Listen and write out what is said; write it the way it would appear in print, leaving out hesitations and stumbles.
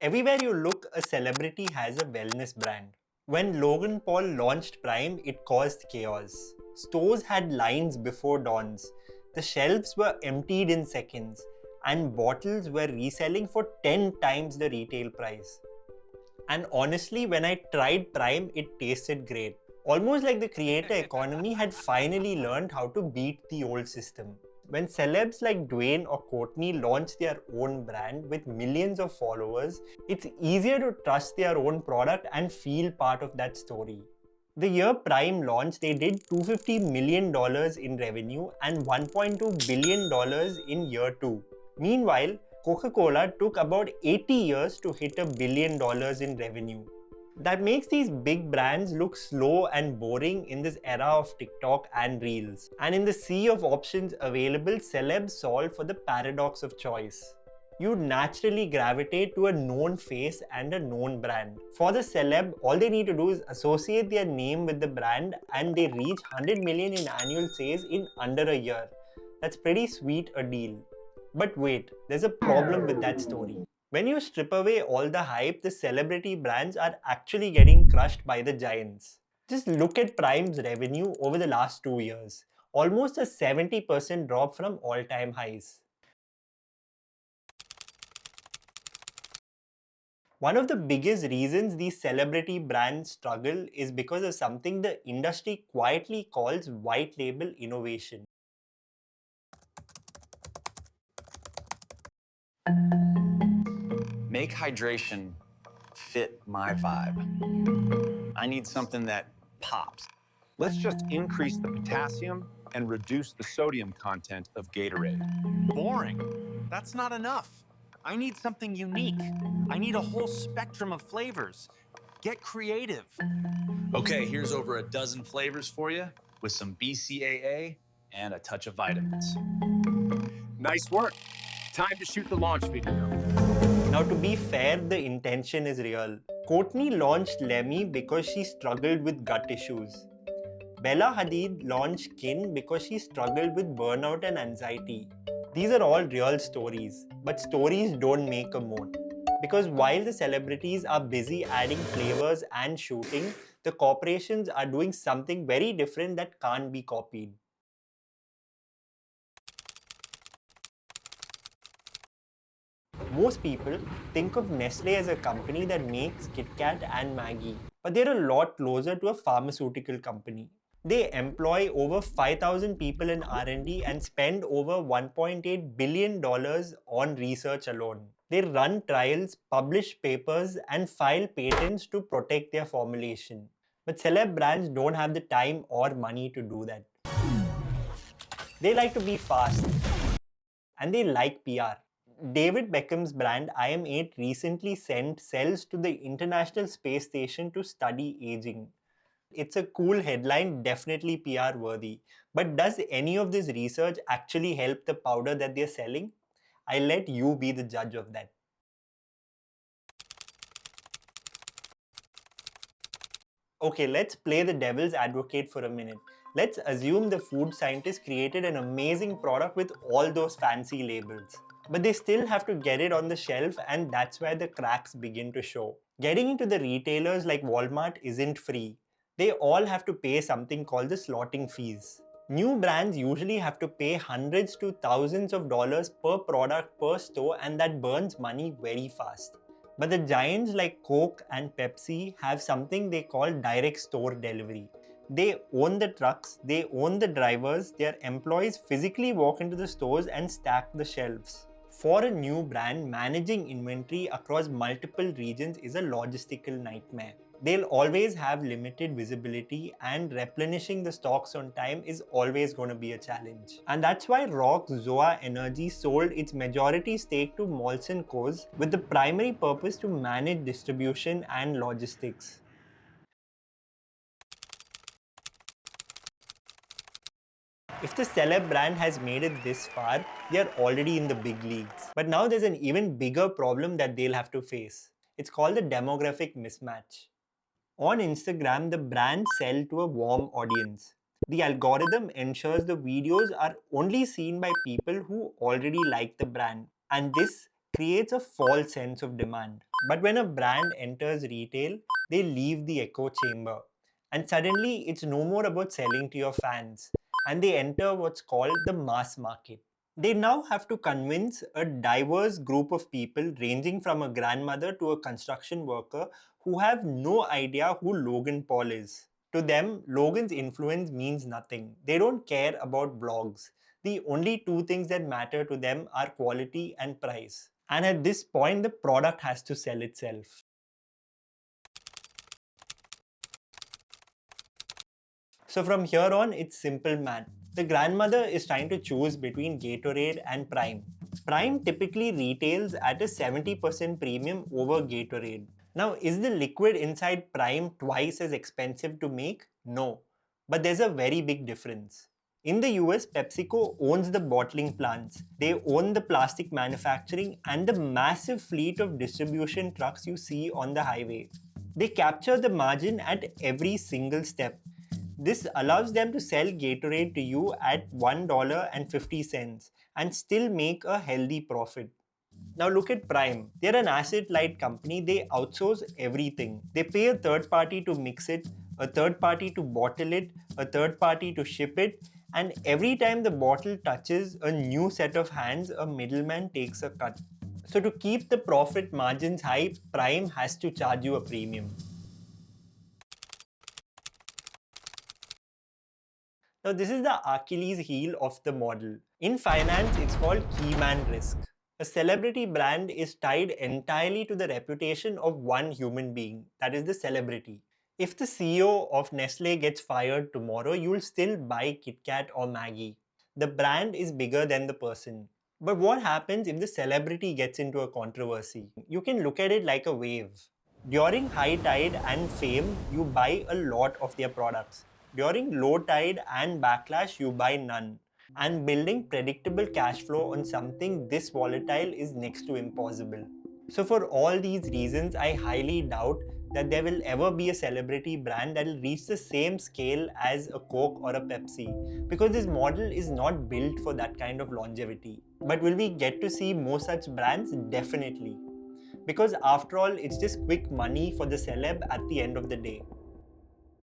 Everywhere you look, a celebrity has a wellness brand. When Logan Paul launched Prime, it caused chaos. Stores had lines before dawns. The shelves were emptied in seconds, and bottles were reselling for 10 times the retail price. And honestly, when I tried Prime, it tasted great. Almost like the creator economy had finally learned how to beat the old system. When celebs like Dwayne or Courtney launch their own brand with millions of followers, it's easier to trust their own product and feel part of that story. The year Prime launched, they did $250 million in revenue and $1.2 billion in year 2. Meanwhile, Coca-Cola took about 80 years to hit $1 billion in revenue. That makes these big brands look slow and boring in this era of TikTok and Reels. And in the sea of options available, celebs solve for the paradox of choice. You naturally gravitate to a known face and a known brand. For the celeb, all they need to do is associate their name with the brand and they reach 100 million in annual sales in under a year. That's pretty sweet a deal. But wait, there's a problem with that story. When you strip away all the hype, the celebrity brands are actually getting crushed by the giants. Just look at Prime's revenue over the last 2 years. Almost a 70% drop from all-time highs. One of the biggest reasons these celebrity brands struggle is because of something the industry quietly calls white label innovation. Make hydration fit my vibe. I need something that pops. Let's just increase the potassium and reduce the sodium content of Gatorade. Boring. That's not enough. I need something unique. I need a whole spectrum of flavors. Get creative. Okay, here's over a dozen flavors for you with some BCAA and a touch of vitamins. Nice work. Time to shoot the launch video. Now, to be fair, the intention is real. Courtney launched Lemmy because she struggled with gut issues. Bella Hadid launched Kin because she struggled with burnout and anxiety. These are all real stories, but stories don't make a moat. Because while the celebrities are busy adding flavors and shooting, the corporations are doing something very different that can't be copied. Most people think of Nestle as a company that makes Kit Kat and Maggie, but they're a lot closer to a pharmaceutical company. They employ over 5,000 people in R&D and spend over $1.8 billion on research alone. They run trials, publish papers, and file patents to protect their formulation. But celeb brands don't have the time or money to do that. They like to be fast, and they like PR. David Beckham's brand IM8 recently sent cells to the International Space Station to study aging. It's a cool headline, definitely PR worthy. But does any of this research actually help the powder that they're selling? I'll let you be the judge of that. Okay, let's play the devil's advocate for a minute. Let's assume the food scientists created an amazing product with all those fancy labels. But they still have to get it on the shelf, and that's where the cracks begin to show. Getting into the retailers like Walmart isn't free. They all have to pay something called the slotting fees. New brands usually have to pay hundreds to thousands of dollars per product per store, and that burns money very fast. But the giants like Coke and Pepsi have something they call direct store delivery. They own the trucks, they own the drivers, their employees physically walk into the stores and stack the shelves. For a new brand, managing inventory across multiple regions is a logistical nightmare. They'll always have limited visibility, and replenishing the stocks on time is always going to be a challenge. And that's why Rock Zoa Energy sold its majority stake to Molson Coors with the primary purpose to manage distribution and logistics. If the celeb brand has made it this far, they are already in the big leagues. But now there's an even bigger problem that they'll have to face. It's called the demographic mismatch. On Instagram, the brands sell to a warm audience. The algorithm ensures the videos are only seen by people who already like the brand, and this creates a false sense of demand. But when a brand enters retail, they leave the echo chamber. And suddenly, it's no more about selling to your fans. And they enter what's called the mass market. They now have to convince a diverse group of people ranging from a grandmother to a construction worker who have no idea who Logan Paul is. To them, Logan's influence means nothing. They don't care about blogs. The only two things that matter to them are quality and price. And at this point, the product has to sell itself. So from here on, it's simple math. The grandmother is trying to choose between Gatorade and Prime. Prime typically retails at a 70% premium over Gatorade. Now, is the liquid inside Prime twice as expensive to make? No. But there's a very big difference. In the US, PepsiCo owns the bottling plants. They own the plastic manufacturing and the massive fleet of distribution trucks you see on the highway. They capture the margin at every single step. This allows them to sell Gatorade to you at $1.50 and still make a healthy profit. Now look at Prime. They're an asset-light company. They outsource everything. They pay a third party to mix it, a third party to bottle it, a third party to ship it, and every time the bottle touches a new set of hands, a middleman takes a cut. So to keep the profit margins high, Prime has to charge you a premium. Now this is the Achilles heel of the model. In finance, it's called key man risk. A celebrity brand is tied entirely to the reputation of one human being, that is the celebrity. If the CEO of Nestle gets fired tomorrow, you'll still buy Kit Kat or Maggie. The brand is bigger than the person. But what happens if the celebrity gets into a controversy? You can look at it like a wave. During high tide and fame, you buy a lot of their products. During low tide and backlash, you buy none. And building predictable cash flow on something this volatile is next to impossible. So for all these reasons, I highly doubt that there will ever be a celebrity brand that will reach the same scale as a Coke or a Pepsi, because this model is not built for that kind of longevity. But will we get to see more such brands? Definitely. Because after all, it's just quick money for the celeb at the end of the day.